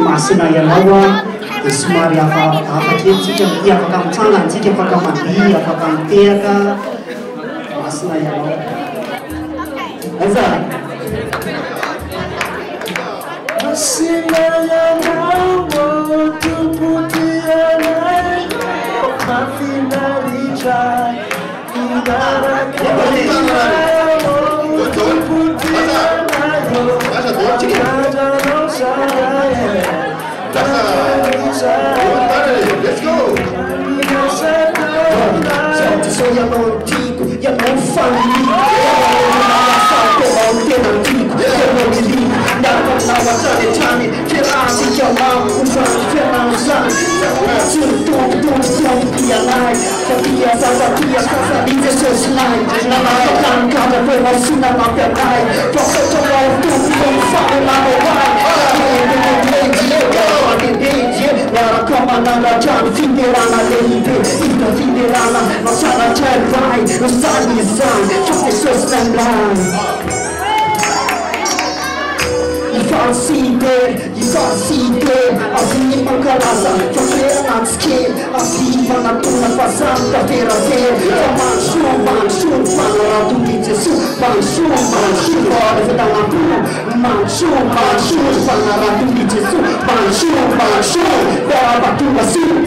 masina ianao a somary afaka tsika afaka mitsanga antsika afaka mandia afaka mitehaka masina ianao aiza masina ianao topotianay mafinaritra Let's go! So you know tico, you know funny, you can't see dead, you can't see dead. I see Mancalaza, from there not scared. I see Vanatuna Pasanta, Vera Fair. Man, shoot, Panara, do it, man, shoot, all the Danapu. Man, shoot, Panara, do it, man, shoot, Batuma suit.